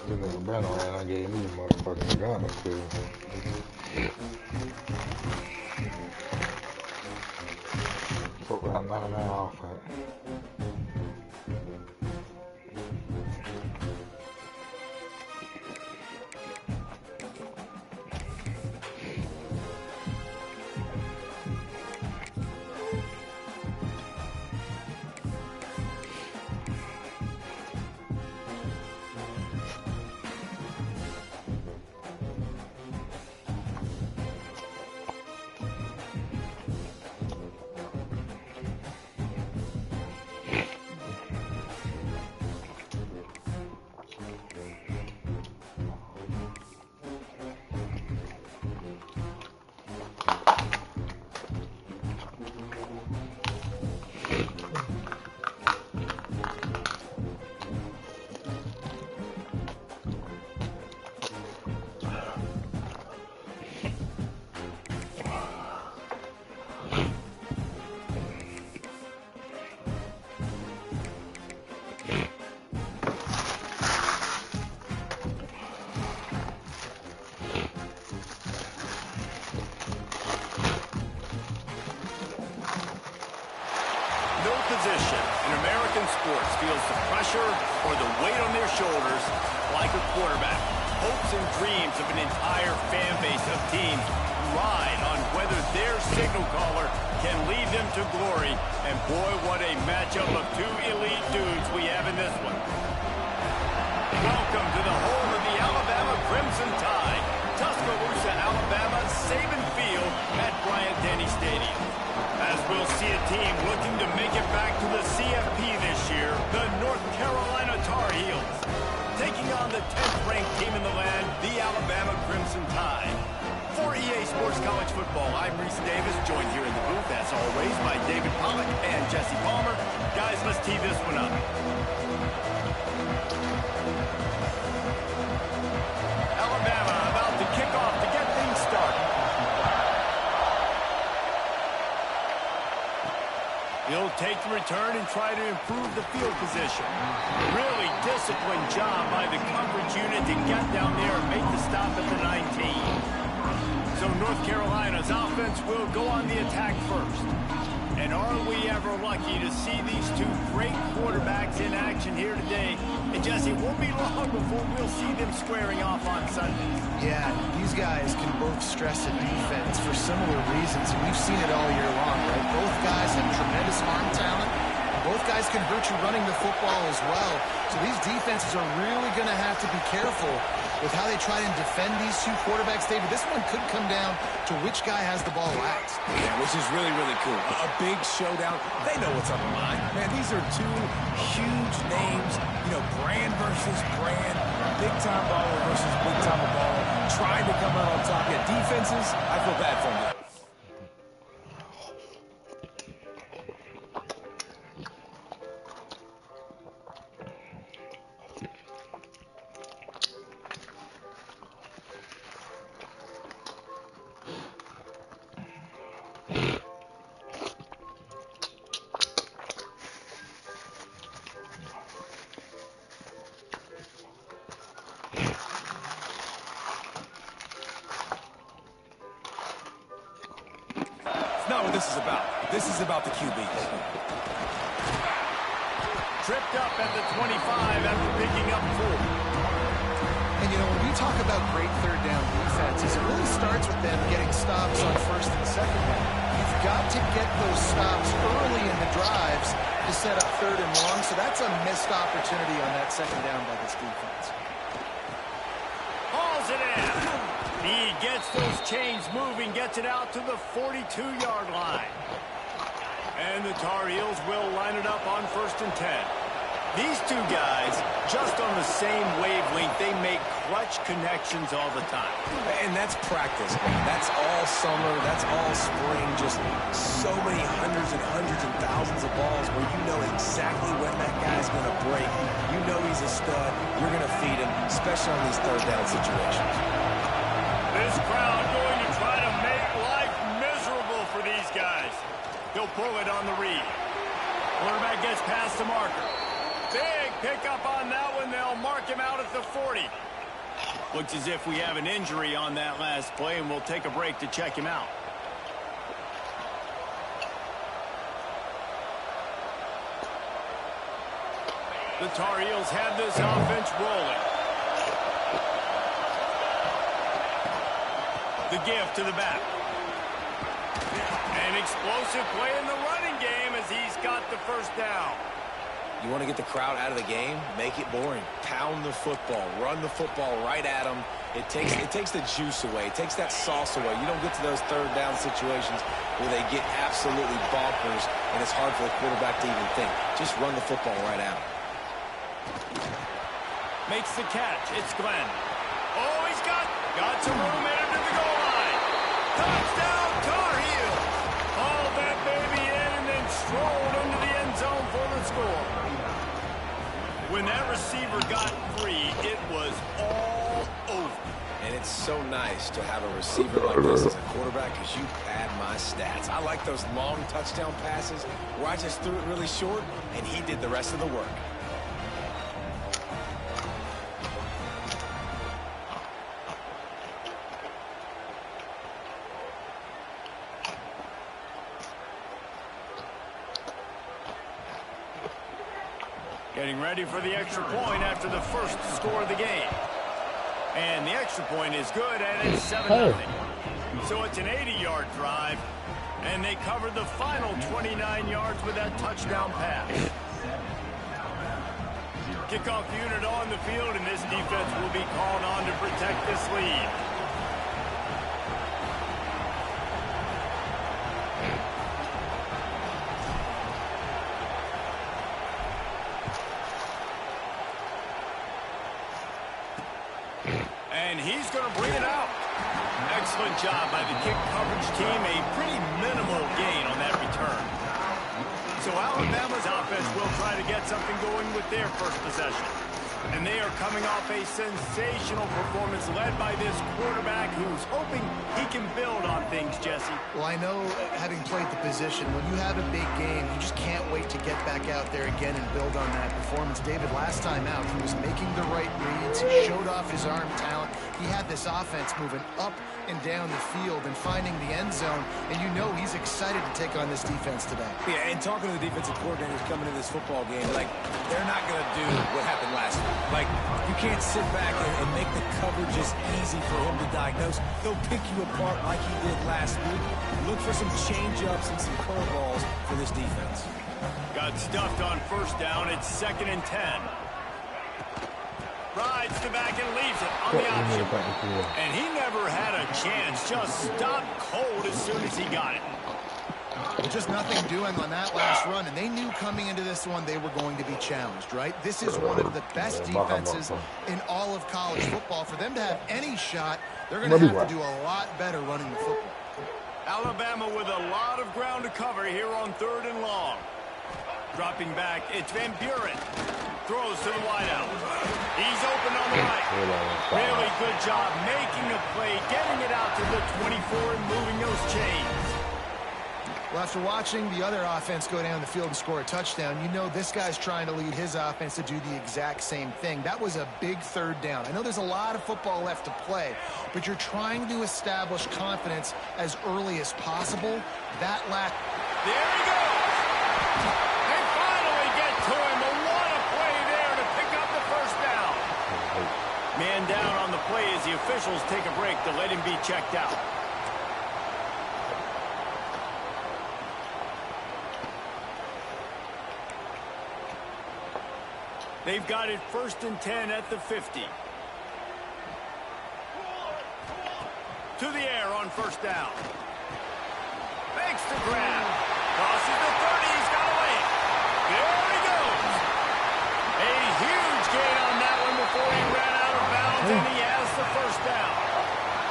This nigga been around, I gave me a motherfucking gun or two. Put right now and off it. Position in American sports feels the pressure or the weight on their shoulders like a quarterback. Hopes and dreams of an entire fan base of teams ride on whether their signal caller can lead them to glory. And boy, what a matchup of two elite dudes we have in this one. Welcome to the home of the Alabama Crimson Tide, Tuscaloosa, Alabama, Saban Field at Bryant-Denny Stadium. As we'll see a team looking to make it back to the CFP this year, the North Carolina Tar Heels, taking on the 10th-ranked team in the land, the Alabama Crimson Tide. For EA Sports College Football, I'm Reese Davis, joined here in the booth, as always, by David Pollack and Jesse Palmer. Guys, let's tee this one up. Alabama about to kick off to get things started. He'll take the return and try to improve the field position. Really disciplined job by the coverage unit to get down there and make the stop at the 19. So North Carolina's offense will go on the attack first. And are we ever lucky to see these two great quarterbacks in action here today? And Jesse, it won't be long before we'll see them squaring off on Sundays. Yeah, these guys can both stress a defense for similar reasons, and we've seen it all year long, right? Both guys have tremendous arm talent. Both guys can hurt you running the football as well. So these defenses are really going to have to be careful with how they try and defend these two quarterbacks. David, this one could come down to which guy has the ball last. Yeah, which is really, really cool. A big showdown. They know what's on the line. Man, these are two huge names. You know, brand versus brand. Big-time baller versus big-time baller. Trying to come out on top. Yeah, defenses, I feel bad for them. Not what this is about. This is about the QBs. Tripped up at the 25 after picking up 4. And, you know, when we talk about great third down defenses, it really starts with them getting stops on first and second down. You've got to get those stops early in the drives to set up third and long, so that's a missed opportunity on that second down by this defense. Hauls it in. He gets those chains moving, gets it out to the 42-yard line. And the Tar Heels will line it up on 1st and 10. These two guys, just on the same wavelength, they make clutch connections all the time. And that's practice. That's all summer. That's all spring. Just so many hundreds and thousands of balls where you know exactly when that guy's going to break. You know he's a stud. You're going to feed him, especially on these third down situations. This crowd going to try to make life miserable for these guys. He'll pull it on the read. Quarterback gets past the marker. Big pickup on that one. They'll mark him out at the 40. Looks as if we have an injury on that last play, and we'll take a break to check him out. The Tar Heels have this offense rolling. The give to the back. An explosive play in the running game as he's got the first down. You want to get the crowd out of the game? Make it boring. Pound the football. Run the football right at them. It takes the juice away. It takes that sauce away. You don't get to those third down situations where they get absolutely bonkers and it's hard for the quarterback to even think. Just run the football right out. Makes the catch. It's Glenn. Oh, he's got some room in to the goal line. Touchdown, Tar Heels. Hauled that baby in and then strolled into the end zone for the score. When that receiver got free, it was all over. And it's so nice to have a receiver like this as a quarterback because you pad my stats. I like those long touchdown passes where I just threw it really short and he did the rest of the work. Getting ready for the extra point after the first score of the game. And the extra point is good, and it's 7-0. So it's an 80-yard drive, and they covered the final 29 yards with that touchdown pass. Kickoff unit on the field, and this defense will be called on to protect this lead. And he's going to bring it out. Excellent job by the kick coverage team. A pretty minimal gain on that return. So Alabama's offense will try to get something going with their first possession. And they are coming off a sensational performance led by this quarterback who's hoping he can build on things, Jesse. Well, I know, having played the position, when you have a big game, you just can't wait to get back out there again and build on that performance. David, last time out, he was making the right reads. He showed off his arm talent. he had this offense moving up and down the field and finding the end zone, and you know he's excited to take on this defense today. Yeah, and talking to the defensive coordinators coming into this football game, like, they're not going to do what happened last week. Like, you can't sit back and make the coverages easy for him to diagnose. They'll pick you apart like he did last week. Look for some change-ups and some curveballs for this defense. Got stuffed on first down. It's 2nd and 10. Rides to back and leaves it on the option. And he never had a chance. Just stopped cold as soon as he got it. Just nothing doing on that last run, and they knew coming into this one they were going to be challenged, right? This is one of the best defenses in all of college football. For them to have any shot, they're going to have to do a lot better running the football. Alabama with a lot of ground to cover here on 3rd and long. Dropping back, it's Van Buren. Throws to the wideout. He's open on the right. Really good job making a play, getting it out to the 24 and moving those chains. Well, after watching the other offense go down the field and score a touchdown, you know this guy's trying to lead his offense to do the exact same thing. That was a big 3rd down. I know there's a lot of football left to play, but you're trying to establish confidence as early as possible. There he goes. They finally get to him. And what a play there to pick up the first down. Man down on the play as the officials take a break to let him be checked out. They've got it 1st and 10 at the 50. To the air on first down. Makes the grab. Crosses the 30. He's got away. There he goes. A huge gain on that one before he ran out of bounds, and he has the first down.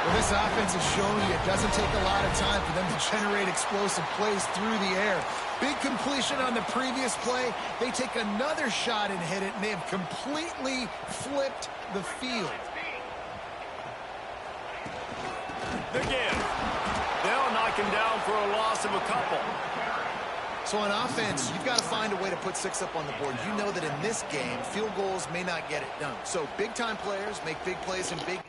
Well, this offense is showing you it doesn't take a lot of time for them to generate explosive plays through the air. Big completion on the previous play. They take another shot and hit it, and they have completely flipped the field. The give. They'll knock him down for a loss of a couple. So on offense, you've got to find a way to put 6 up on the board. You know that in this game, field goals may not get it done. So big-time players make big plays and big...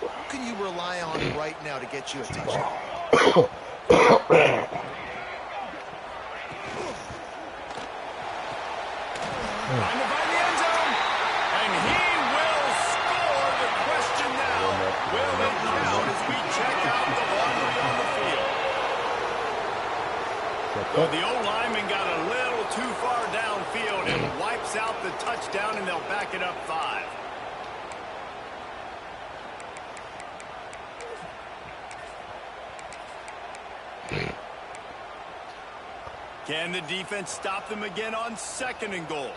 Who can you rely on right now to get you a touchdown? Trying to find the end zone, and he will score. The question now, will it count as we check out the laundry on the field? Well, the O-lineman got a little too far downfield and wipes out the touchdown, and they'll back it up 5. Can the defense stop them again on 2nd and goal?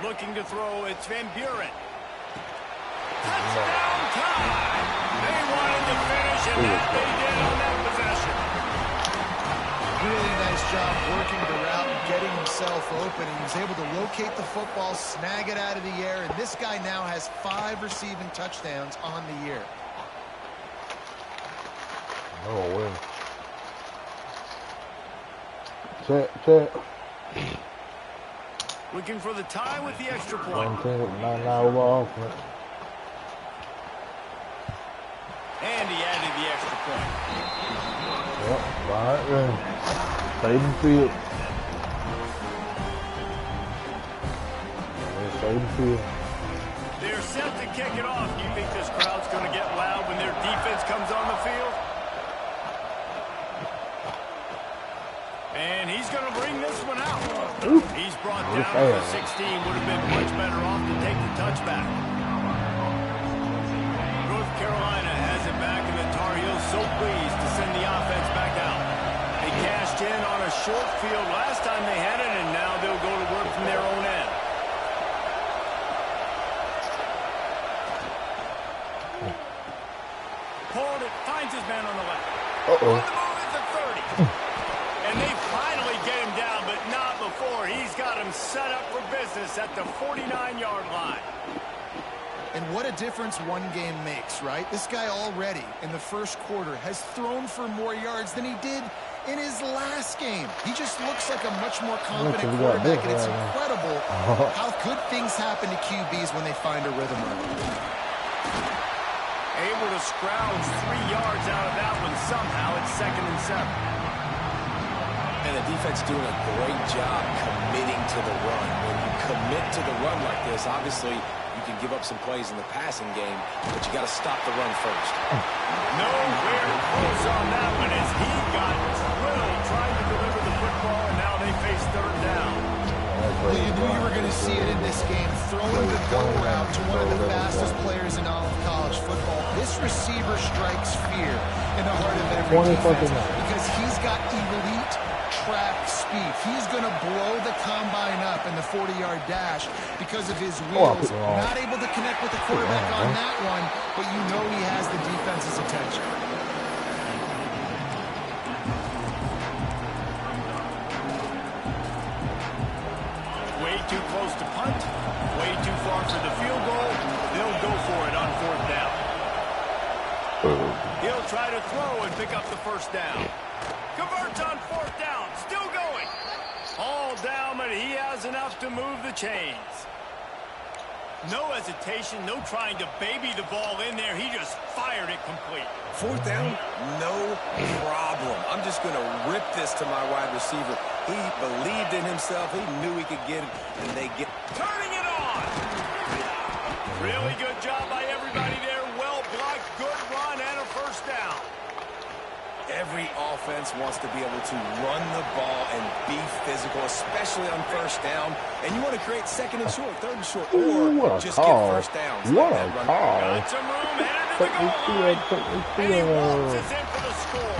Looking to throw, it's Van Buren. Touchdown time! They wanted to finish, and that they did on that possession. Really nice job working the route and getting himself open. He was able to locate the football, snag it out of the air, and this guy now has 5 receiving touchdowns on the year. Oh, win. Check. Looking for the tie with the extra point. 9 over offense. And he added the extra point. Yep, right there. Stayed in field. Stayed in field. They're set to kick it off. Do you think this crowd's going to get loud when their defense comes on the field? And he's going to bring this one out. Ooh. He's brought down to the 16. Would have been much better off to take the touchback. North Carolina has it back, and the Tar Heels so pleased to send the offense back out. They cashed in on a short field last time they had it, and now they'll go to work from their own end. Hold it, finds his man on the left. On the move at the 30. And they finally get him down, but not before. He's got him set up for business at the 49-yard line. And what a difference one game makes, right? This guy already in the first quarter has thrown for more yards than he did in his last game. He just looks like a much more confident quarterback, and it's incredible how good things happen to QBs when they find a rhythm early. Able to scrounge 3 yards out of that one somehow. It's 2nd and 7. And the defense doing a great job committing to the run. When you commit to the run like this, obviously you can give up some plays in the passing game, but you got to stop the run first. Nowhere close on that one as he got drilled trying to deliver the football, and now they face 3rd down. Well, you knew you were going to see it in this game, throwing the go route to one of the fastest players in all of college football. This receiver strikes fear in the heart of every defense because he's got elite track speed. He's going to blow the combine up in the 40-yard dash because of his wheels. Not able to connect with the quarterback on that one, but you know he has the defense's attention. Way too close to punt, way too far for the field goal. They'll go for it on 4th down. He'll try to throw and pick up the 1st down. Converts on 4th down, still going. All down, but he has enough to move the chains. No hesitation, no trying to baby the ball in there. He just fired it complete. 4th down, no problem. I'm just going to rip this to my wide receiver. He believed in himself. He knew he could get it, and they get turning it on. Really good job by everybody there. Well blocked, good run, and a 1st down. Every offense wants to be able to run the ball and be physical, especially on 1st down. And you want to create 2nd and short, 3rd and short, or just get 1st downs. What a call. Got some room, headed to the goal line. And he walks us in for the score.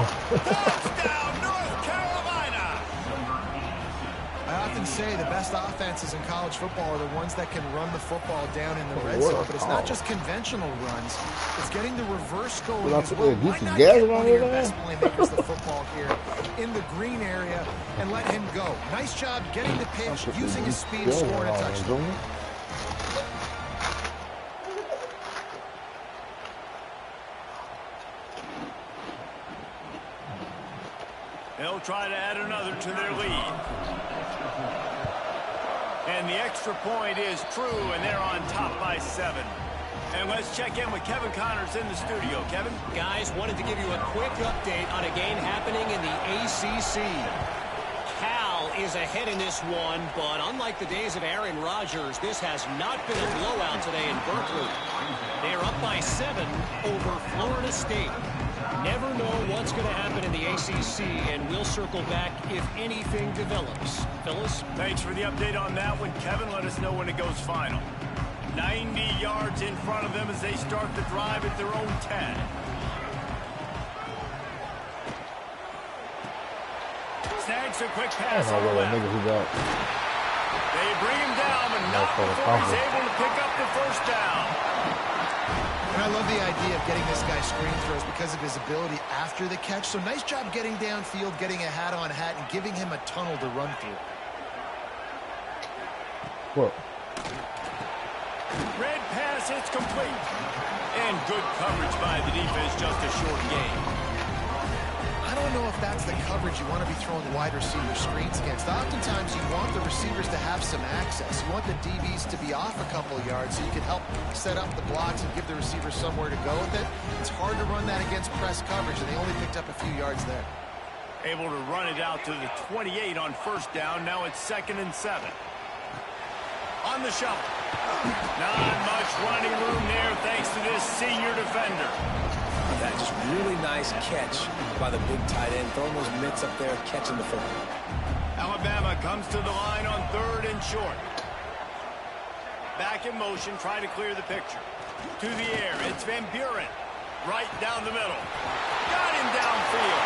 Touchdown, North Carolina. I often say the best offenses in college football are the ones that can run the football down in the red zone. But it's not just conventional runs. It's getting the reverse going as well. Why not get one of your best playmakers the football here in the green area and let him go? Nice job getting the pitch, using his speed, scoring a touchdown. They'll try to add another to their lead. And the extra point is true, and they're on top by 7. And let's check in with Kevin Connors in the studio. Kevin? Guys, wanted to give you a quick update on a game happening in the ACC. Cal is ahead in this one, but unlike the days of Aaron Rodgers, this has not been a blowout today in Berkeley. They are up by 7 over Florida State. Never know what's going to happen in the ACC, and we'll circle back if anything develops. Phyllis? Thanks for the update on that one, Kevin. Let us know when it goes final. 90 yards in front of them as they start the drive at their own 10. Snags a quick pass on the left. They bring him down, but not before he's able to pick up the 1st down. And I love the idea of getting this guy screen throws because of his ability after the catch. So nice job getting downfield, getting a hat-on-hat, and giving him a tunnel to run through. What? Red pass, it's complete. And good coverage by the defense, just a short game. I don't know if that's the coverage you want to be throwing wide receiver screens against. Oftentimes, you want the receivers to have some access. You want the DBs to be off a couple of yards so you can help set up the blocks and give the receivers somewhere to go with it. It's hard to run that against press coverage, and they only picked up a few yards there. Able to run it out to the 28 on 1st down. Now it's 2nd and 7. On the shovel. Not much running room there thanks to this senior defender. That just really nice catch by the big tight end, throwing those mitts up there, catching the football. Alabama comes to the line on 3rd and short. Back in motion, try to clear the picture. To the air, it's Van Buren. Right down the middle. Got him downfield.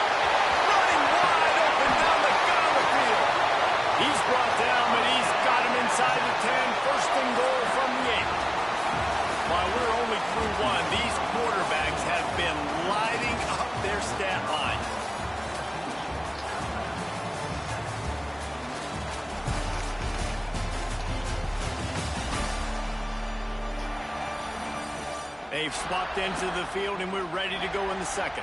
Running wide open down the gut of the field. He's brought down, but he's got him inside the 10. 1st and goal from the 8. While we're only through 1, these quarterbacks have been lighting up their stat line. They've swapped into the field, and we're ready to go in the 2nd.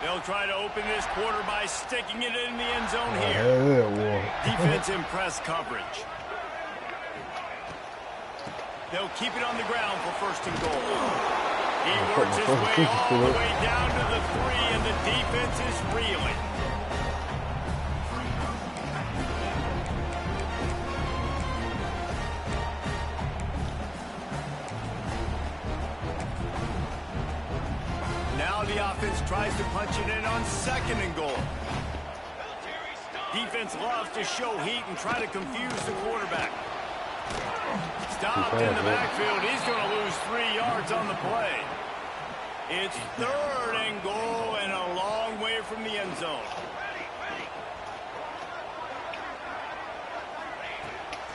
They'll try to open this quarter by sticking it in the end zone here. Defense in press coverage. They'll keep it on the ground for first and goal. He works his way all the way down to the 3, and the defense is reeling. Now the offense tries to punch it in on second and goal. Defense loves to show heat and try to confuse the quarterback. Stopped in the backfield. He's going to lose 3 yards on the play. It's third and goal and a long way from the end zone.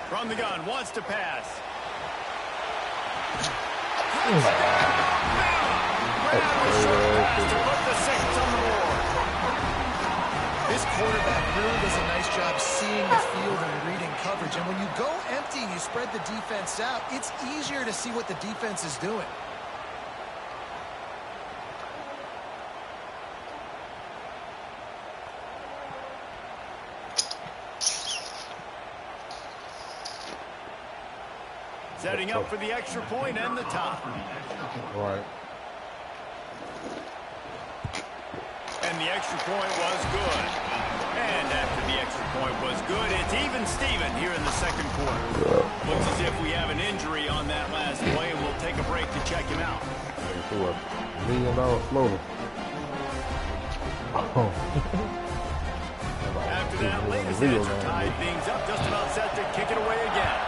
From the gun, wants to pass. To put the 6 on the board. This quarterback really does a nice job seeing the field and reading coverage. And when you go empty and you spread the defense out, it's easier to see what the defense is doing. Setting up for the extra point and the top. Right. And the extra point was good. And after the extra point was good, it's even Steven here in the second quarter. Looks as if we have an injury on that last play, and we'll take a break to check him out. They threw $1 million floater. After that latest answer tied things up, just about set to kick it away again.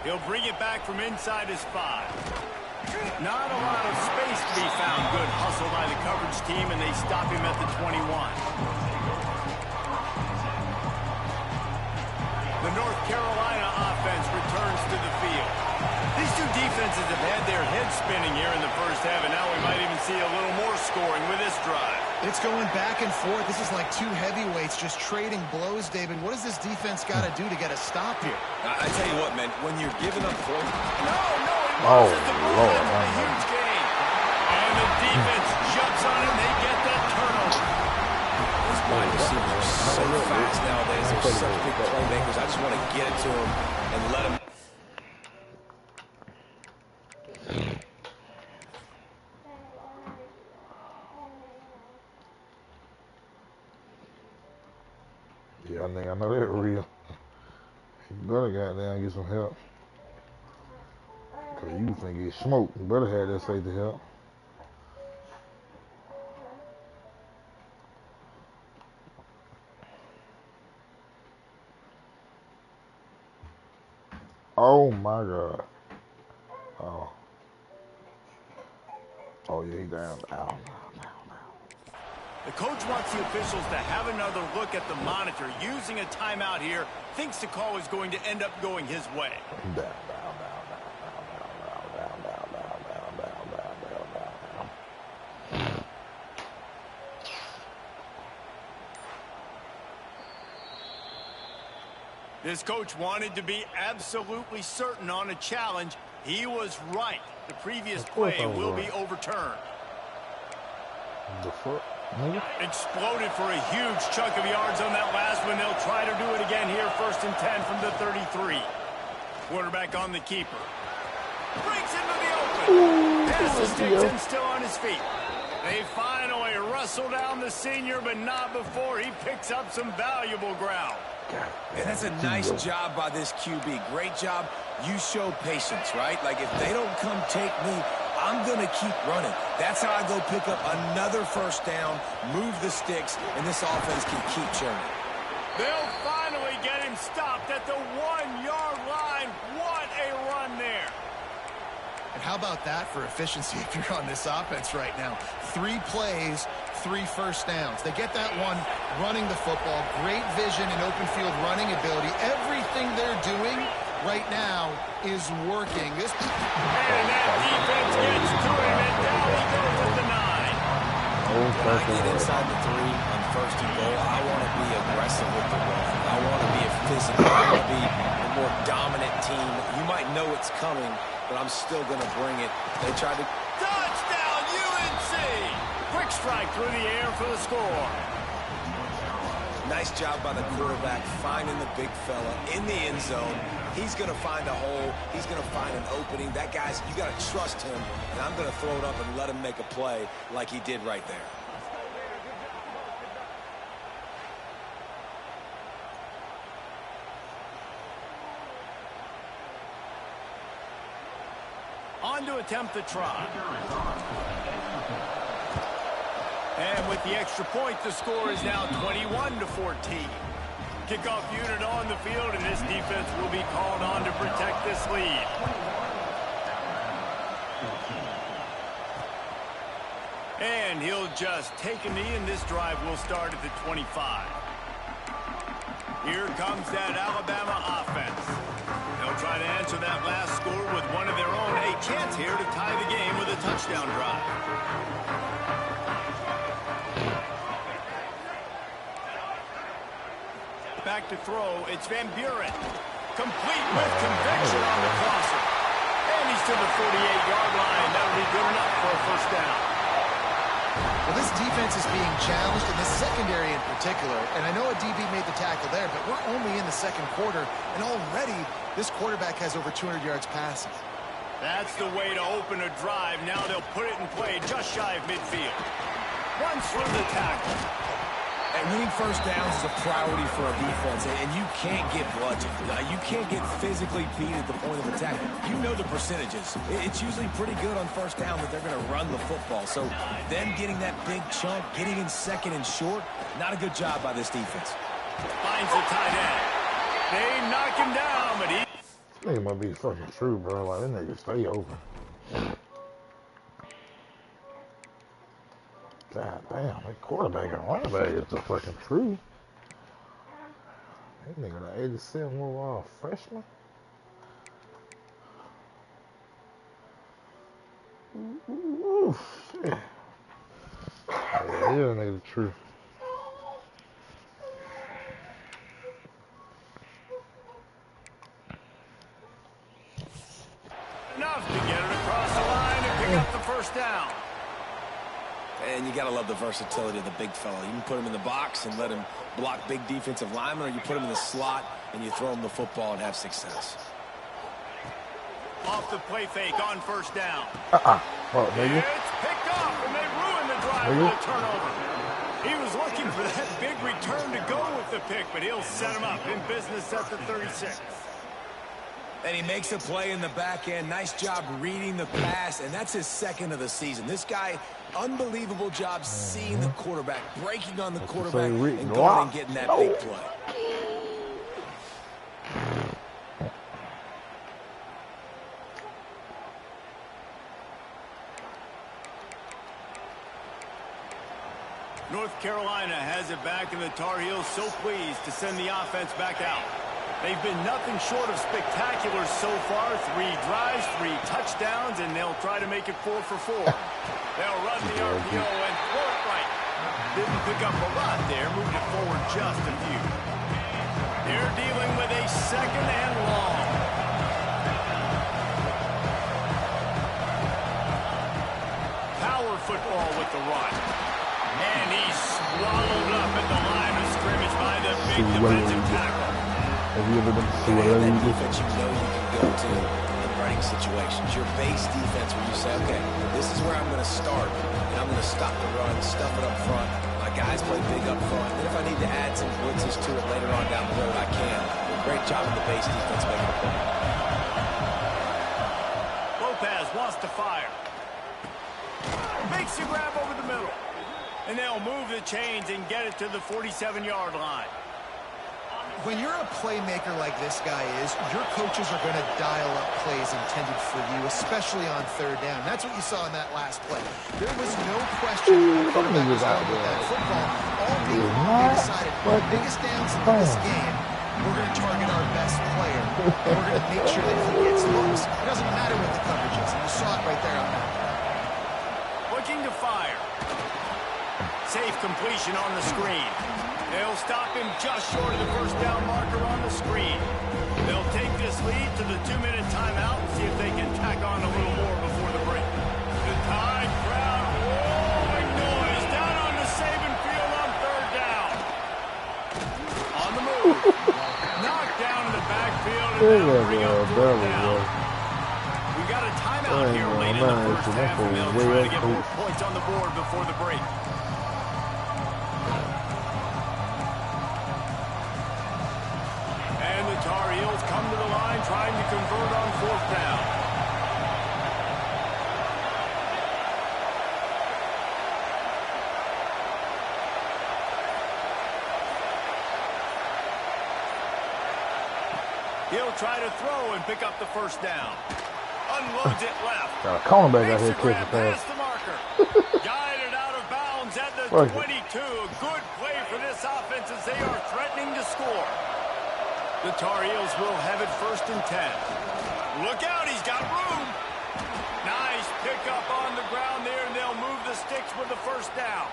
He'll bring it back from inside his 5. Not a lot of space to be found. Good hustle by the coverage team, and they stop him at the 21. The North Carolina offense returns to the field. These two defenses have had their heads spinning here in the first half, and now we might even see a little more scoring with this drive. It's going back and forth. This is like two heavyweights just trading blows, David. What does this defense got to do to get a stop here? I tell you what, man, when you're giving up points. Oh, Lord. A huge gain. And the defense jumps on him. They get that turnover. These wide receivers are so fast nowadays. They're such big playmakers. I just want to get it to them and let them. Yeah, I know that real. You better goddamn get some help. Cause you think get smoked. You better have that safety help. Oh my God. Oh. Oh yeah, he down. Ow. The coach wants the officials to have another look at the monitor. Using a timeout here, thinks the call is going to end up going his way. Down. This coach wanted to be absolutely certain on a challenge. He was right. The previous play will be overturned. The fuck? Exploded for a huge chunk of yards on that last one. They'll try to do it again here. 1st and 10 from the 33. Quarterback on the keeper. Breaks into the open. Passes sticks and still on his feet. They finally wrestle down the senior, but not before he picks up some valuable ground. And that's a nice job by this QB. Great job. You show patience, right? Like, if they don't come take me, I'm going to keep running. That's how I go pick up another first down, move the sticks, and this offense can keep churning. They'll finally get him stopped at the 1-yard line. What a run there. And how about that for efficiency if you're on this offense right now? 3 plays, 3 first downs. They get that one running the football. Great vision and open field running ability. Everything they're doing right now is working. And that defense gets to him, and down he goes at the 9. When I get inside the 3 on 1st and goal, I want to be aggressive with the run. I want to be a physical. I want to be a more dominant team. You might know it's coming, but I'm still going to bring it. They tried to... Touchdown, play. Quick strike through the air for the score. Nice job by the quarterback finding the big fella in the end zone. He's going to find a hole. He's going to find an opening. That guy's, you got to trust him, and I'm going to throw it up and let him make a play like he did right there. On to attempt the try. And with the extra point, the score is now 21-14. Kickoff unit on the field, and this defense will be called on to protect this lead. And he'll just take a knee, and this drive will start at the 25. Here comes that Alabama offense. They'll try to answer that last score with one of their own. A chance here to tie the game with a touchdown drive. Back to throw, it's Van Buren. Complete with conviction on the crosser. And he's to the 48-yard line. That'll be good enough for a first down. Well, this defense is being challenged, in the secondary in particular. And I know a DB made the tackle there, but we're only in the second quarter, and already this quarterback has over 200 yards passing. That's the way to open a drive. Now they'll put it in play just shy of midfield. Runs through the tackle. And winning first downs is a priority for a defense, and you can't get bludgeoned. You can't get physically beat at the point of attack. You know the percentages. It's usually pretty good on first down that they're going to run the football. So them getting that big chunk, getting in second and short, not a good job by this defense. Finds the tight end. They knock him down, but he... This nigga might be fucking true, bro. Like, that nigga stay open. God damn, that quarterback and running back is the fucking truth. That nigga, the 87 overall freshman. Ooh, shit. Yeah, that nigga the truth. Enough to get it across the line and pick up the first down. And you got to love the versatility of the big fella. You can put him in the box and let him block big defensive linemen, or you put him in the slot and you throw him the football and have success. Off the play fake on first down. Oh, nigga. It's picked up, and they ruin the drive with a turnover. He was looking for that big return to go with the pick, but he'll set him up in business at the 36. And he makes a play in the back end. Nice job reading the pass, and that's his second of the season. This guy, unbelievable job seeing the quarterback, breaking on the quarterback, and going and getting that big play. North Carolina has it back, and the Tar Heels so pleased to send the offense back out. They've been nothing short of spectacular so far. 3 drives, 3 touchdowns, and they'll try to make it 4 for 4. They'll run the RPO and throw it right. Didn't pick up a lot there, moved it forward just a few. They're dealing with a second and long. Power football with the run. And he's swallowed up at the line of scrimmage by the big defensive tackle. Have you ever been to that defense you know you can go to in running situations. Your base defense where you say, okay, this is where I'm going to start, and I'm going to stop the run, stuff it up front. My guys play big up front. And if I need to add some blitzes to it later on down the road, I can. Great job of the base defense making a play. Lopez wants to fire. Makes the grab over the middle. And they'll move the chains and get it to the 47-yard line. When you're a playmaker like this guy is, your coaches are going to dial up plays intended for you, especially on third down. That's what you saw in that last play. There was no question who the quarterback was going with that football. All day long, they decided, the biggest downs in this game, we're going to target our best player, and we're going to make sure that he gets looks. It doesn't matter what the coverage is, and you saw it right there on that. Looking to fire. Safe completion on the screen. They'll stop him just short of the first down marker on the screen. They'll take this lead to the 2-minute timeout and see if they can tack on a little more before the break. The Tide crowd, whoa! That'll bring up fourth down. We got a timeout here late in the first half, and they'll try to get more points on the board before the break. And the Tar Heels come to the line trying to convert on fourth down. He'll try to throw and pick up the first down. Unloads it left. Got a cornerback out here catching pass. The marker. Guided out of bounds at the 22. A good play for this offense as they are threatening to score. The Tar Heels will have it 1st and 10. Look out, he's got room. Nice pickup on the ground there, and they'll move the sticks with the first down.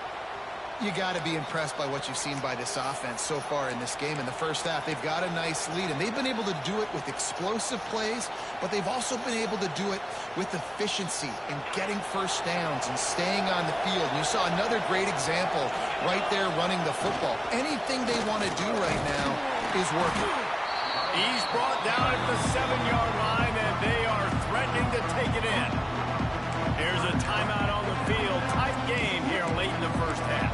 You got to be impressed by what you've seen by this offense so far in this game. In the first half, they've got a nice lead, and they've been able to do it with explosive plays, but they've also been able to do it with efficiency and getting first downs and staying on the field. And you saw another great example right there running the football. Anything they want to do right now is working. He's brought down at the 7-yard line, and they are threatening to take it in. Here's a timeout on the field. Tight game here late in the first half.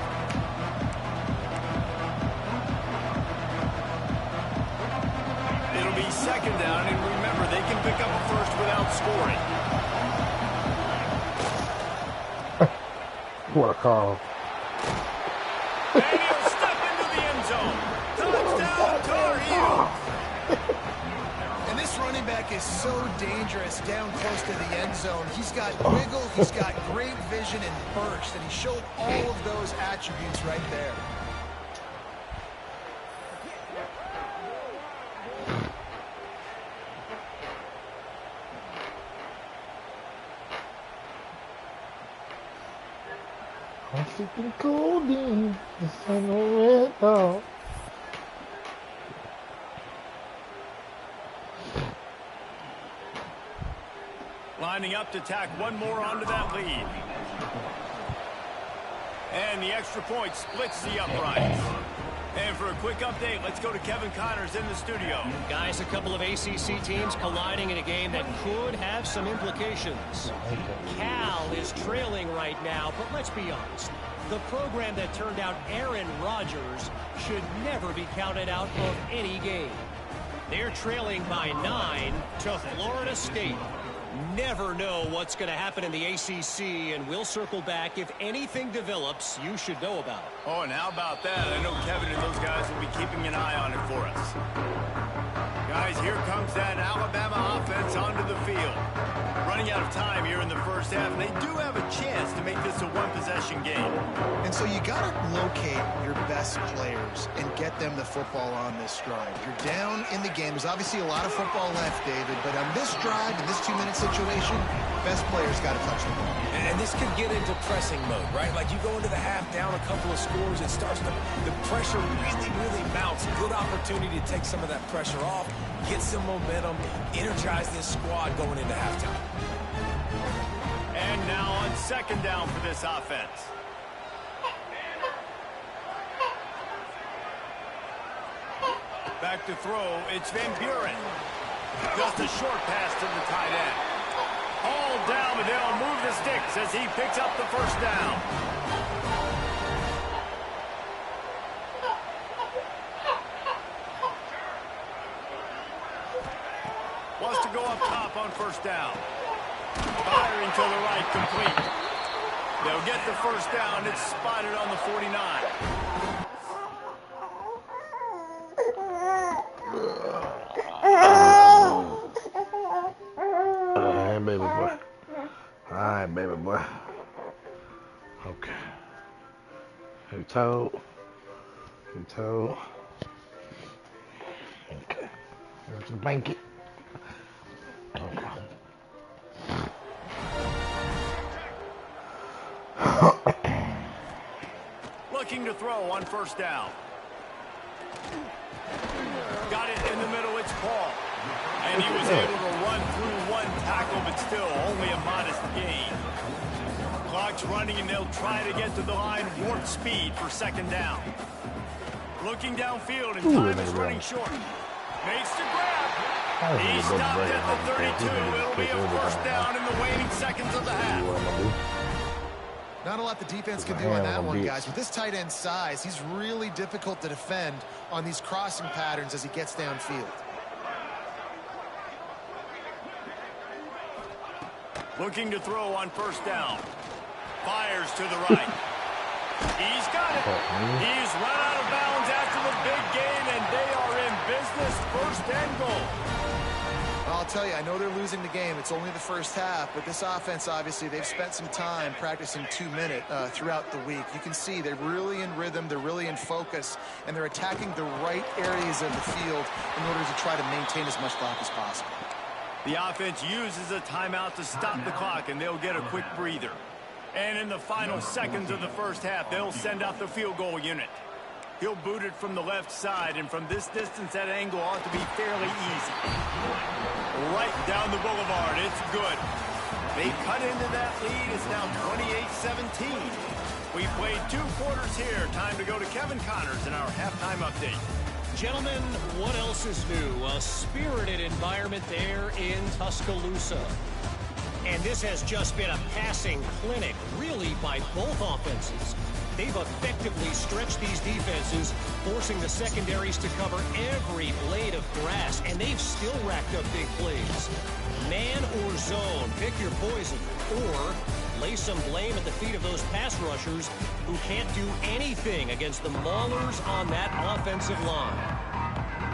It'll be 2nd down, and remember, they can pick up a first without scoring. What a call. And he'll step into the end zone. Touchdown, Tar Heels. And this running back is so dangerous down close to the end zone. He's got wiggle, he's got great vision and burst, and he showed all of those attributes right there. I'm sipping codeine. This ain't no red dog. Lining up to tack one more onto that lead. And the extra point splits the uprights. And for a quick update, let's go to Kevin Connors in the studio. Guys, a couple of ACC teams colliding in a game that could have some implications. Cal is trailing right now, but let's be honest. The program that turned out Aaron Rodgers should never be counted out of any game. They're trailing by 9 to Florida State. Never know what's going to happen in the ACC, and we'll circle back if anything develops you should know about. Oh, and how about that? I know Kevin and those guys will be keeping an eye on it for us. Guys, here comes that Alabama offense onto the field. Running out of time here in the first half, and they do have a chance to make this a one-possession game. And so you got to locate your best players and get them the football on this drive. You're down in the game. There's obviously a lot of football left, David, but on this drive, in this 2-minute situation, best players got to touch the ball. And this could get into pressing mode, right? Like you go into the half down a couple of scores, it starts to, the pressure really mounts. Good opportunity to take some of that pressure off, get some momentum, energize this squad going into halftime. And now on 2nd down for this offense. Back to throw, it's Van Buren. Just a short pass to the tight end. All down, but they'll move the sticks as he picks up the first down. Wants to go up top on 1st down. Firing to the right, complete. They'll get the first down. It's spotted on the 49. Alright, baby boy. Alright, baby boy. Okay. You told. Okay. There's a blanket. Okay. Looking to throw on 1st down. Got it in the middle, it's Paul. And he was able to run through one tackle, but still only a modest gain. Clock's running, and they'll try to get to the line warp speed for 2nd down. Looking downfield, and time is running short. Makes the grab. He stopped at the 32. It'll be a first down in the waning seconds of the half. Not a lot the defense can do on that one, guys. With this tight end size, he's really difficult to defend on these crossing patterns as he gets downfield. Looking to throw on first down. Fires to the right. He's got it. He's run out of bounds after the big gain, and they are in business. First and goal. I'll tell you, I know they're losing the game. It's only the first half, but this offense, obviously, they've spent some time practicing 2-minute throughout the week. You can see they're really in rhythm, they're really in focus, and they're attacking the right areas of the field in order to try to maintain as much clock as possible. The offense uses a timeout to stop the clock, and they'll get a quick breather. And in the final seconds of the first half, they'll send out the field goal unit. He'll boot it from the left side, and from this distance, that angle ought to be fairly easy. Right down the boulevard. It's good. They cut into that lead. It's now 28-17. We played 2 quarters here. Time to go to Kevin Connors in our halftime update. Gentlemen, what else is new? A spirited environment there in Tuscaloosa. And this has just been a passing clinic, really, by both offenses. They've effectively stretched these defenses, forcing the secondaries to cover every blade of grass, and they've still racked up big plays. Man or zone, pick your poison, or lay some blame at the feet of those pass rushers who can't do anything against the maulers on that offensive line.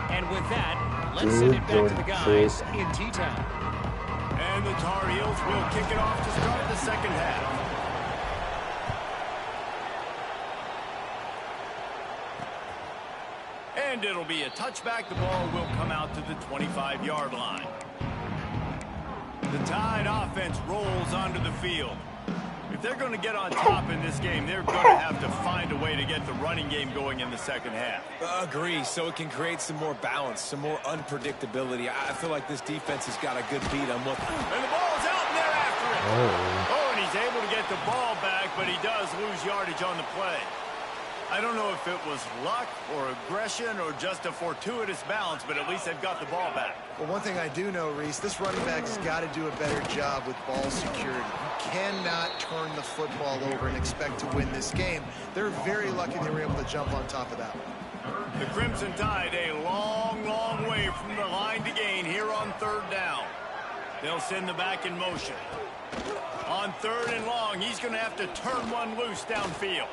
And with that, let's send it back to the guys in T-Town. And the Tar Heels will kick it off to start the second half. And it'll be a touchback. The ball will come out to the 25-yard line. The Tide offense rolls onto the field. If they're going to get on top in this game, they're going to have to find a way to get the running game going in the second half. Agree, so it can create some more balance, some more unpredictability. I feel like this defense has got a good beat on what... And the ball's out, and they're after it. Oh, and he's able to get the ball back, but he does lose yardage on the play. I don't know if it was luck or aggression or just a fortuitous bounce, but at least they've got the ball back. Well, one thing I do know, Reese, this running back has got to do a better job with ball security. You cannot turn the football over and expect to win this game. They're very lucky they were able to jump on top of that one. The Crimson Tide a long, long way from the line to gain here on third down. They'll send the back in motion. On third and long, he's going to have to turn one loose downfield.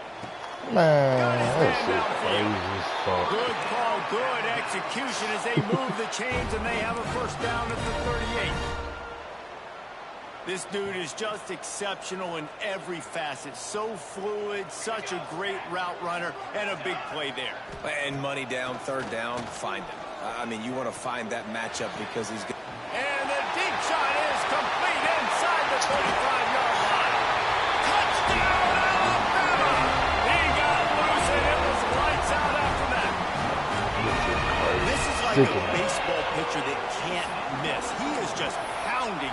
Man, that shit crazy as fuck. Good call, good execution as they move the chains and they have a first down at the 38. This dude is just exceptional in every facet. So fluid, such a great route runner, and a big play there. And money down, third down, find him. I mean, you want to find that matchup because he's good. And the deep shot is complete inside the 35-yard line. Touchdown, Alabama! He got loose and it was lights out after that. This is like a baseball pitcher that can't miss. He is just pounding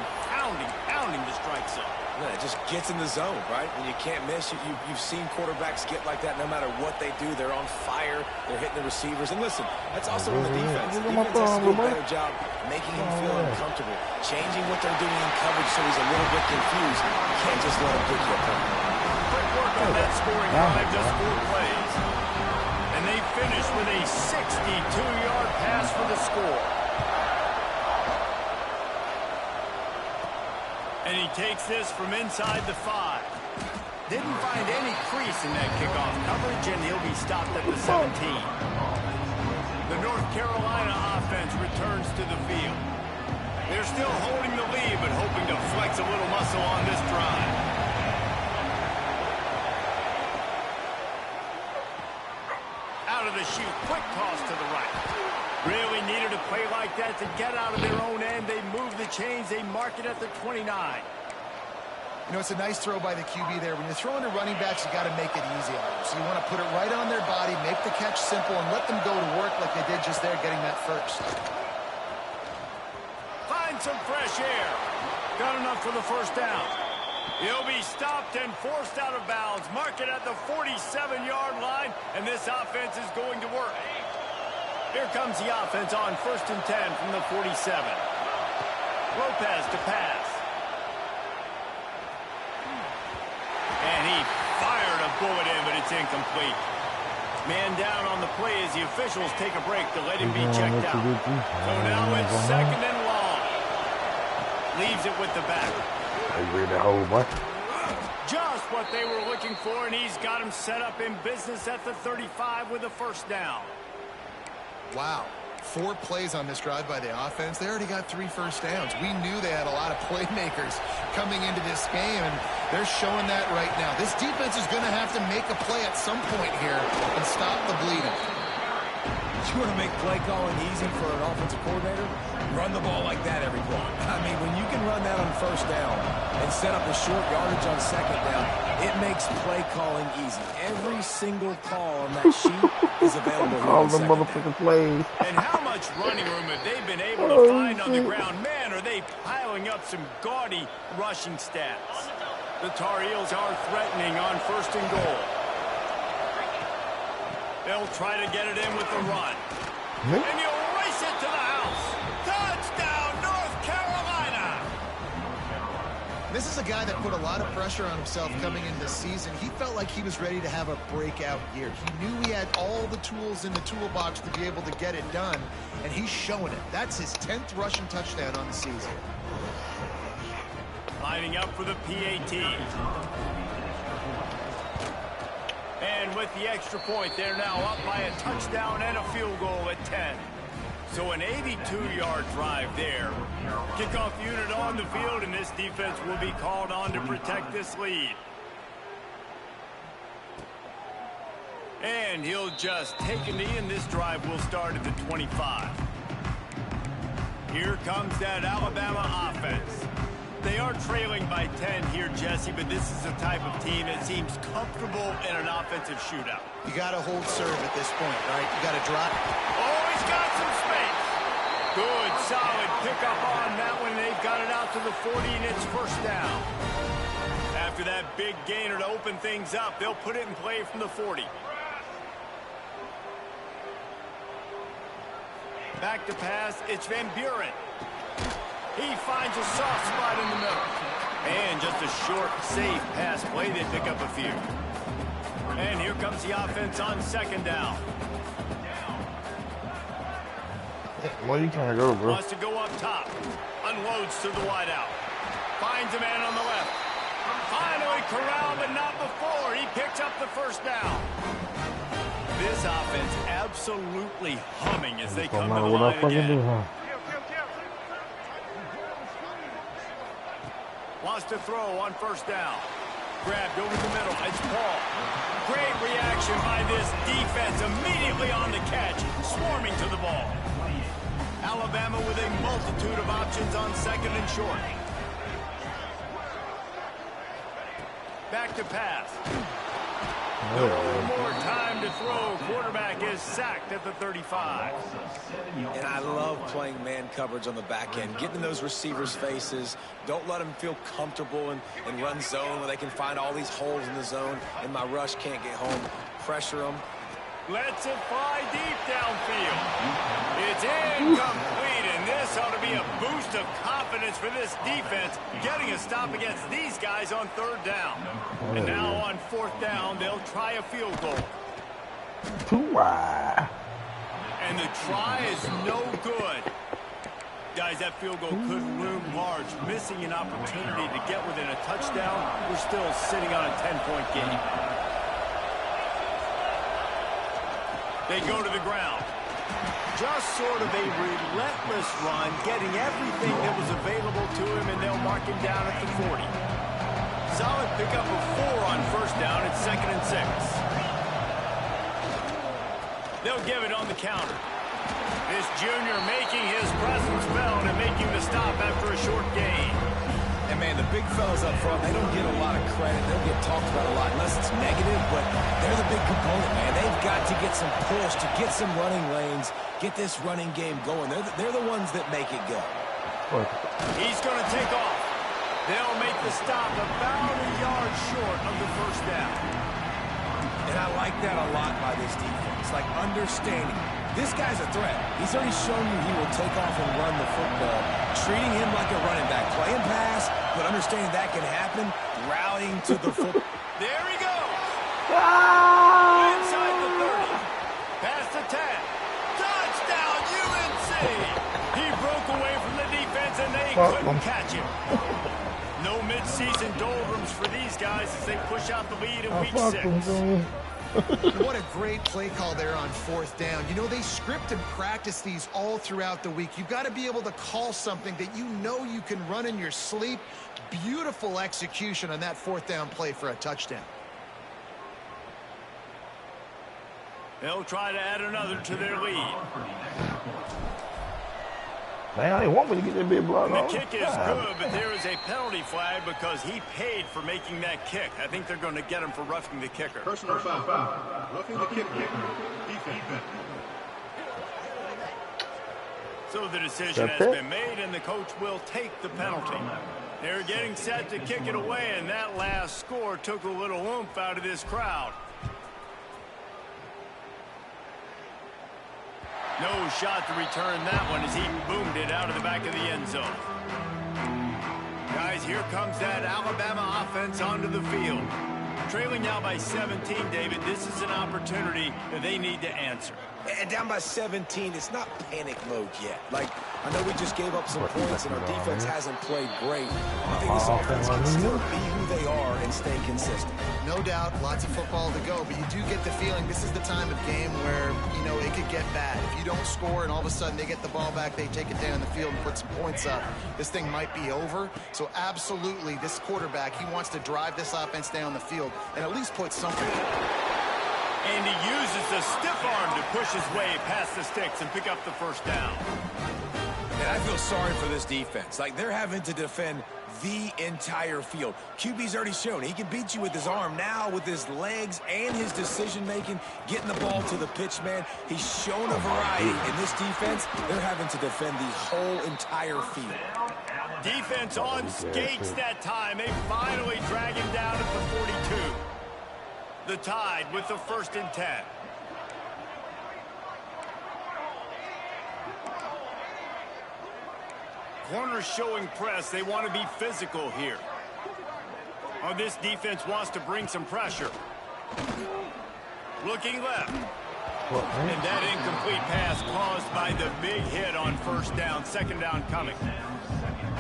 the strike zone. Yeah, it just gets in the zone, right? When you can't miss, you've seen quarterbacks get like that no matter what they do. They're on fire. They're hitting the receivers. And listen, that's also in the defense. The defense has to do a better job making him feel uncomfortable, changing what they're doing in coverage so he's a little bit confused. You can't just let him pick you apart. Quick work on that scoring drive, just 4 plays. And they finish with a 62-yard pass for the score. And he takes this from inside the 5. Didn't find any crease in that kickoff coverage, and he'll be stopped at the 17. The North Carolina offense returns to the field. They're still holding the lead, but hoping to flex a little muscle on this drive. Out of the chute, quick toss to the right. Really needed a play like that to get out of their own end. They move the chains. They mark it at the 29. You know, it's a nice throw by the QB there. When you're throwing to running backs, you got to make it easy on them. So you want to put it right on their body, make the catch simple, and let them go to work like they did just there, getting that first. Find some fresh air. Got enough for the first down. He'll be stopped and forced out of bounds. Mark it at the 47-yard line, and this offense is going to work. Here comes the offense on 1st and 10 from the 47. Lopez to pass. And he fired a bullet in, but it's incomplete. Man down on the play as the officials take a break to let him be checked out. So now it's 2nd and long. Leaves it with the back. I read that whole bunch. Just what they were looking for, and he's got him set up in business at the 35 with a 1st down. Wow. 4 plays on this drive by the offense. They already got 3 first downs. We knew they had a lot of playmakers coming into this game, and they're showing that right now. This defense is going to have to make a play at some point here and stop the bleeding. You want to make play calling easy for an offensive coordinator? Run the ball like that every play. I mean, when you can run that on 1st down and set up a short yardage on 2nd down, it makes play calling easy. Every single call on that sheet is available here All on them 2nd motherfucking down. plays. And how much running room have they been able to find on the ground? Man, are they piling up some gaudy rushing stats. The Tar Heels are threatening on 1st and goal. They'll try to get it in with the run. And you'll race it to the house. Touchdown, North Carolina! This is a guy that put a lot of pressure on himself coming into this season. He felt like he was ready to have a breakout year. He knew he had all the tools in the toolbox to be able to get it done, and he's showing it. That's his 10th rushing touchdown on the season. Lining up for the PAT. And with the extra point, they're now up by a touchdown and a field goal at 10. So an 82-yard drive there. Kickoff unit on the field, and this defense will be called on to protect this lead. And he'll just take a knee, and this drive will start at the 25. Here comes that Alabama offense. They are trailing by 10 here, Jesse, but this is the type of team that seems comfortable in an offensive shootout. You got to hold serve at this point, right? You got to drop. Oh, he's got some space. Good, solid pickup on that one. They've got it out to the 40, and it's 1st down. After that big gainer to open things up, they'll put it in play from the 40. Back to pass, it's Van Buren. He finds a soft spot in the middle. And just a short, safe pass play. They pick up a few. And here comes the offense on 2nd down. Where you trying to go, bro? Wants to go up top. Unloads to the wideout. Finds a man on the left. Finally corralled, but not before. He picks up the 1st down. This offense absolutely humming as they come to the line again. Wants to throw on 1st down. Grabbed over the middle. It's Paul. Great reaction by this defense. Immediately on the catch. Swarming to the ball. Alabama with a multitude of options on 2nd and short. Back to pass. No more time to throw. Quarterback is sacked at the 35. And I love playing man coverage on the back end, getting in those receivers' faces. Don't let them feel comfortable and run zone where they can find all these holes in the zone and my rush can't get home. Pressure them. Lets it fly deep downfield. It's incomplete, and this ought to be a boost of confidence for this defense, getting a stop against these guys on 3rd down. And now on 4th down, they'll try a field goal. Too wide. And the try is no good. Guys, that field goal could loom large. Missing an opportunity to get within a touchdown. We're still sitting on a 10-point game. They go to the ground. Just sort of a relentless run, getting everything that was available to him, and they'll mark him down at the 40. Solid pickup of 4 on 1st down. It's 2nd and 6. They'll give it on the counter. This junior making his presence felt and making the stop after a short gain. And, man, the big fellas up front, they don't get a lot of credit. They'll get talked about a lot unless it's negative, but they're the big component, man. They've got to get some push, to get some running lanes, get this running game going. They're the ones that make it go. He's going to take off. They'll make the stop about a yard short of the 1st down. And I like that a lot by this defense, like understanding This guy's a threat. He's already shown you he will take off and run the football. Treating him like a running back. Playing pass, but understanding that can happen. Rallying to the football. There he goes. Inside the 30. Past the 10. Touchdown, UNC. He broke away from the defense, and they couldn't catch him. No mid-season doldrums for these guys as they push out the lead in week 6. What a great play call there on 4th down. You know, they script and practice these all throughout the week. You've got to be able to call something that you know you can run in your sleep. Beautiful execution on that 4th down play for a touchdown. They'll try to add another to their lead. Man, I didn't want me to get that big block off. The kick is good, but there is a penalty flag because he paid for making that kick. I think they're going to get him for roughing the kicker. Personal foul. Roughing the kicker. Defense. So the decision has been made, and the coach will take the penalty. They're getting set to kick it away, and that last score took a little oomph out of this crowd. No shot to return that one as he boomed it out of the back of the end zone. Guys, here comes that Alabama offense onto the field. Trailing now by 17, David, this is an opportunity that they need to answer. And down by 17, it's not panic mode yet. Like, I know we just gave up some points and our defense hasn't played great. I think this offense can still be who they are and stay consistent. No doubt, lots of football to go, but you do get the feeling this is the time of game where, you know, it could get bad. If you don't score and all of a sudden they get the ball back, they take it down the field and put some points up, this thing might be over. So absolutely, this quarterback, he wants to drive this offense down the field and at least put something in. And he uses the stiff arm to push his way past the sticks and pick up the first down. And I feel sorry for this defense. Like, they're having to defend the entire field. QB's already shown he can beat you with his arm. Now with his legs and his decision-making, getting the ball to the pitch man, he's shown a variety. In this defense, they're having to defend the whole entire field. Defense on skates that time. They finally drag him down at the 42. The Tide with the 1st and 10. Corners showing press. They want to be physical here. Oh, this defense wants to bring some pressure. Looking left. And that incomplete pass caused by the big hit on 1st down. 2nd down coming.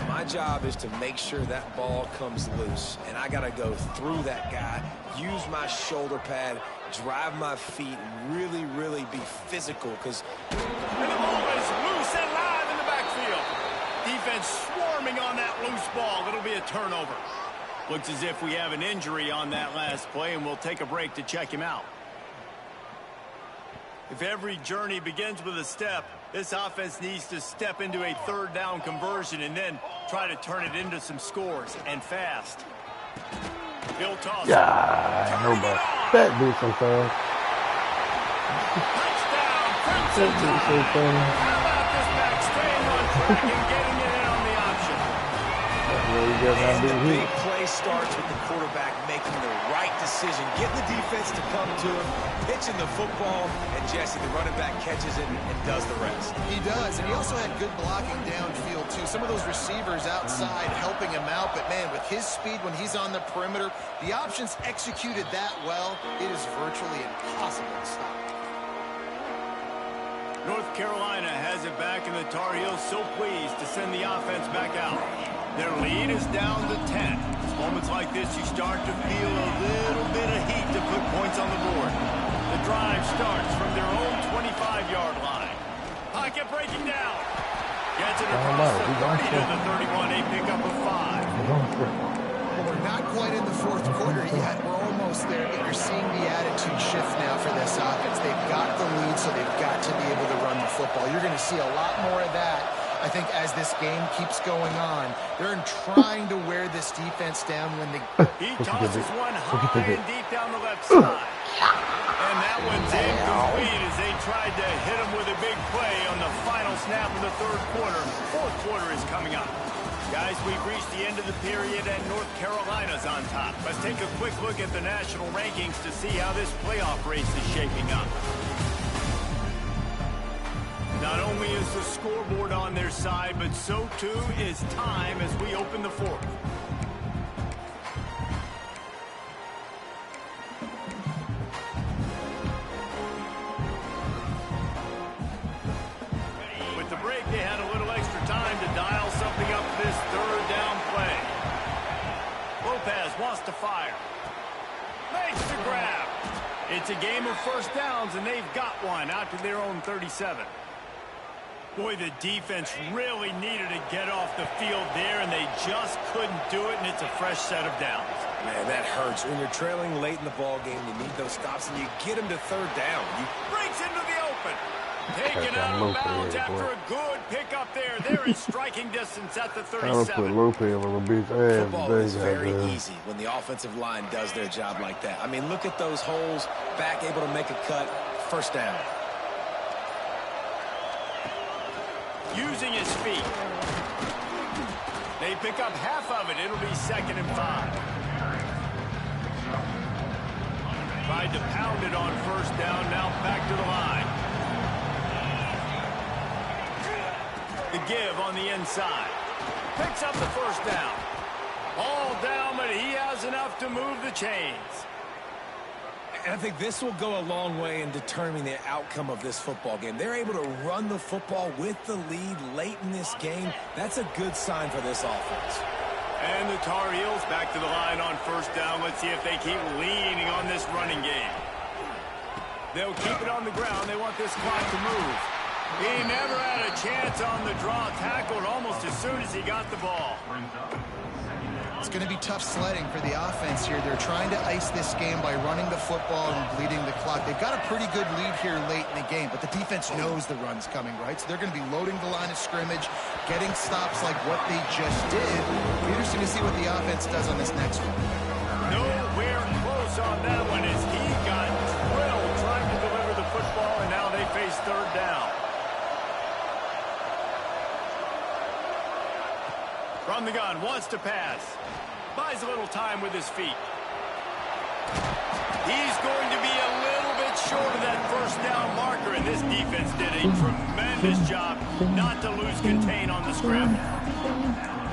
My job is to make sure that ball comes loose, and I got to go through that guy, use my shoulder pad, drive my feet, and really, really be physical. And the ball is loose and live in the backfield. Defense swarming on that loose ball. It'll be a turnover. Looks as if we have an injury on that last play, and we'll take a break to check him out. If every journey begins with a step, this offense needs to step into a 3rd down conversion and then try to turn it into some scores, and fast. Bill toss. Yeah, nobody. That dude so fast. Touchdown, Crimson Tide. How about this back staying on track and getting it in on the option? And the big play starts with the quarterback making the right decision, getting the defense to come to him, pitching the football, and Jesse, the running back, catches it and does the rest. He does, and he also had good blocking downfield, too. Some of those receivers outside helping him out, but, man, with his speed when he's on the perimeter, the options executed that well, it is virtually impossible to stop. North Carolina has it back, and the Tar Heels so pleased to send the offense back out. Their lead is down to 10. It's moments like this you start to feel a little bit of heat to put points on the board. The drive starts from their own 25-yard line. Pocket breaking down. Gets it across the 30 to the 31. A pickup of 5. Well, we're not quite in the 4th quarter yet. We're almost there, but you're seeing the attitude shift now for this offense. They've got the lead, so they've got to be able to run the football. You're going to see a lot more of that, I think, as this game keeps going on. They're trying to wear this defense down when they... He tosses one high and deep down the left side. And that one's incomplete as they tried to hit him with a big play on the final snap of the 3rd quarter. 4th quarter is coming up. Guys, we've reached the end of the period, and North Carolina's on top. Let's take a quick look at the national rankings to see how this playoff race is shaping up. Not only is the scoreboard on their side, but so too is time as we open the fourth. With the break, they had a little extra time to dial something up this third down play. Lopez wants to fire. Makes the grab. It's a game of first downs, and they've got one out to their own 37. Boy, the defense really needed to get off the field there, and they just couldn't do it, and it's a fresh set of downs. Man, that hurts. When you're trailing late in the ball game, you need those stops, and you get them to third down. Breaks into the open. Taken out of bounds after a good pickup there. They're in striking distance at the 37. Put Lopez on the beach ass. Football is very easy when the offensive line does their job like that. I mean, look at those holes. Back able to make a cut. First down. Using his feet. They pick up half of it. It'll be 2nd and 5. Tried to pound it on first down. Now back to the line. The give on the inside. Picks up the first down. All down, but he has enough to move the chains. And I think this will go a long way in determining the outcome of this football game. They're able to run the football with the lead late in this game. That's a good sign for this offense. And the Tar Heels back to the line on first down. Let's see if they keep leaning on this running game. They'll keep it on the ground. They want this clock to move. He never had a chance on the draw. Tackled almost as soon as he got the ball. It's going to be tough sledding for the offense here. They're trying to ice this game by running the football and bleeding the clock. They've got a pretty good lead here late in the game, but the defense knows the run's coming, right? So they're going to be loading the line of scrimmage, getting stops like what they just did. It'll be interesting to see what the offense does on this next one. Nowhere close on that one as he got drilled trying to deliver the football, and now they face third down. From the gun, wants to pass. Buys a little time with his feet. He's going to be a little bit short of that first down marker, and this defense did a tremendous job not to lose contain on the scramble.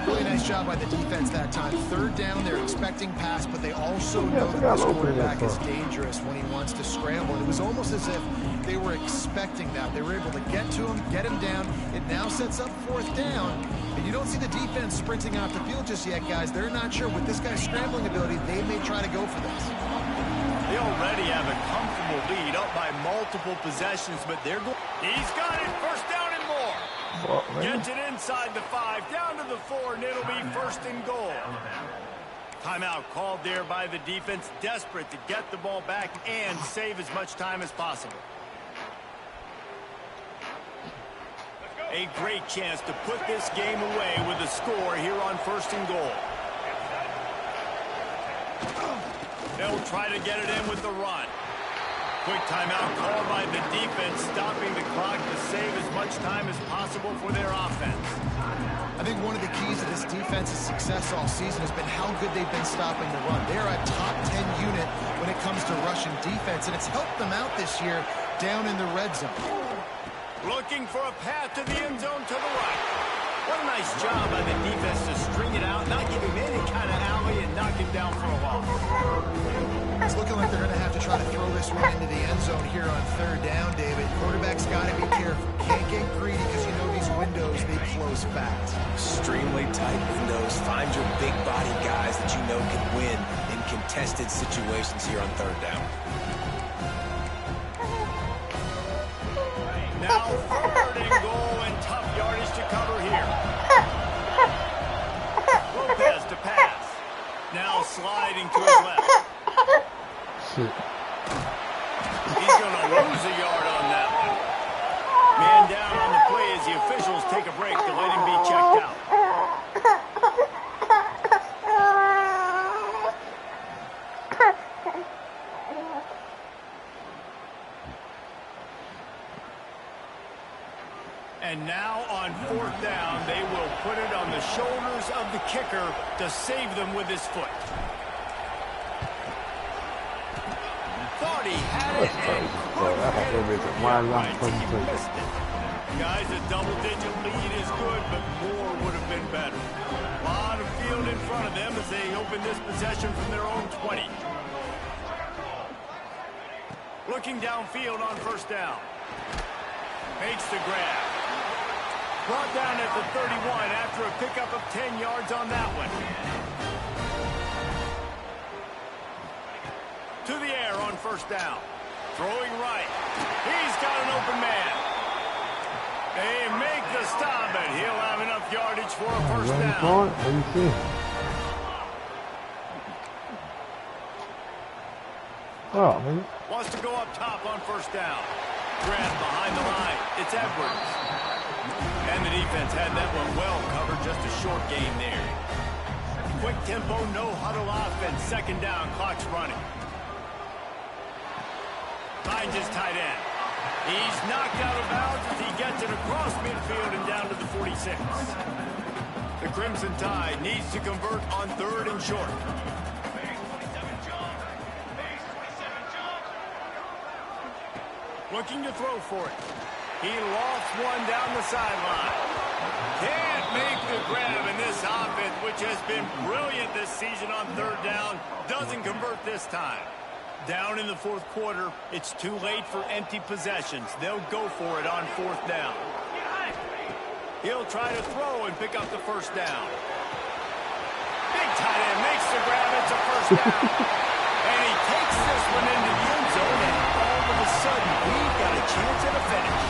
Really nice job by the defense that time. Third down, they're expecting pass, but they also know that this quarterback is dangerous when he wants to scramble. It was almost as if they were expecting that. They were able to get to him, get him down. It now sets up fourth down. And you don't see the defense sprinting off the field just yet, guys. They're not sure. With this guy's scrambling ability, they may try to go for this. They already have a comfortable lead up by multiple possessions, but they're going. He's got it. First down and more. Gets it inside the 5, down to the 4, and it'll be 1st and goal. Timeout called there by the defense, desperate to get the ball back and save as much time as possible. A great chance to put this game away with a score here on 1st and goal. They'll try to get it in with the run. Quick timeout called by the defense, stopping the clock to save as much time as possible for their offense. I think one of the keys to this defense's success all season has been how good they've been stopping the run. They're a top 10 unit when it comes to rushing defense, and it's helped them out this year down in the red zone. Looking for a path to the end zone to the right. What a nice job by the defense to string it out, not give him any kind of alley, and knock him down for a loss. It's looking like they're going to have to try to throw this one into the end zone here on third down, David. Quarterback's got to be careful. Can't get greedy because you know these windows, they close fast. Extremely tight windows. Find your big body guys that you know can win in contested situations here on third down. Now 3rd and goal and tough yardage to cover here. Lopez to pass. Now sliding to his left. Shit. He's going to lose a yard on that one. Man down on the play as the officials take a break to let him be checked out. And now on 4th down, they will put it on the shoulders of the kicker to save them with his foot. Thought he had it and couldn't get it. He missed it. Guys, a double-digit lead is good, but more would have been better. A lot of field in front of them as they open this possession from their own 20. Looking downfield on first down. Makes the grab. Brought down at the 31 after a pickup of 10 yards on that one. To the air on first down. Throwing right. He's got an open man. They make the stop, and he'll have enough yardage for a first down. What do you see? Oh, man. Wants to go up top on first down. Grab behind the line. It's Edwards. And the defense had that one well covered. Just a short gain there. Quick tempo, no huddle offense. Second down, clock's running. Finds his tight end. He's knocked out of bounds as he gets it across midfield and down to the 46. The Crimson Tide needs to convert on third and short. Looking to throw for it. He lofts one down the sideline. Can't make the grab, and this offense, which has been brilliant this season on third down, doesn't convert this time. Down in the fourth quarter, it's too late for empty possessions. They'll go for it on fourth down. He'll try to throw and pick up the first down. Big tight end makes the grab. It's a first down. And he takes this one into the end zone, and all of a sudden, we've got a chance at a finish.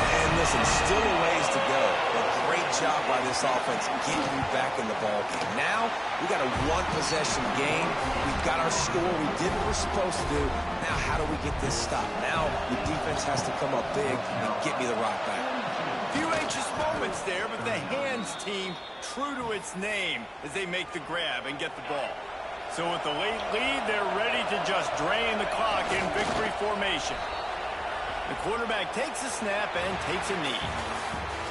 And listen, still a ways to go. But great job by this offense getting you back in the ball game. Now, we got a one-possession game. We've got our score. We did what we're supposed to do. Now, how do we get this stop? Now, the defense has to come up big and get me the rock back. Few anxious moments there, but the hands team true to its name as they make the grab and get the ball. So with the late lead, they're ready to just drain the clock in victory formation. The quarterback takes a snap and takes a knee.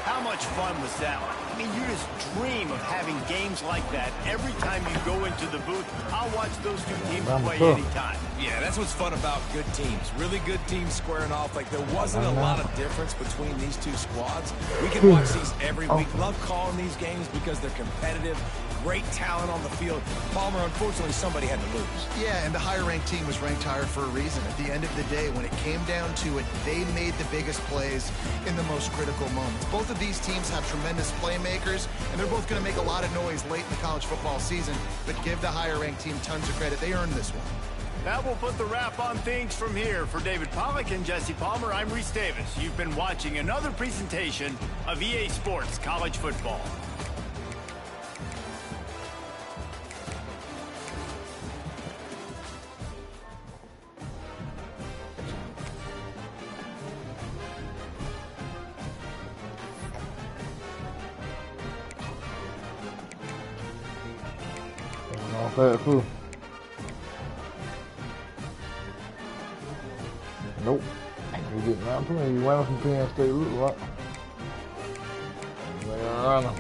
How much fun was that one? I mean, you just dream of having games like that every time you go into the booth. I'll watch those two teams play anytime. Yeah, that's what's fun about good teams. Really good teams squaring off. Like, there wasn't a lot of difference between these two squads. We can watch these every week. Love calling these games because they're competitive. Great talent on the field. Palmer, unfortunately, somebody had to lose. Yeah, and the higher-ranked team was ranked higher for a reason. At the end of the day, when it came down to it, they made the biggest plays in the most critical moments. Both of these teams have tremendous playmakers, and they're both going to make a lot of noise late in the college football season, but give the higher-ranked team tons of credit. They earned this one. That will put the wrap on things from here. For David Pollack and Jesse Palmer, I'm Reese Davis. You've been watching another presentation of EA Sports College Football. Off that too. Nope. You get not playing. You went from Penn State route, right? They are running.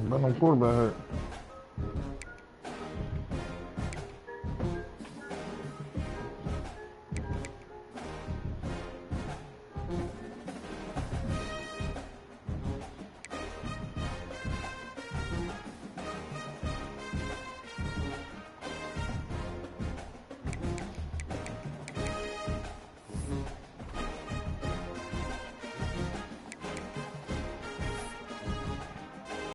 But no quarterback hurt.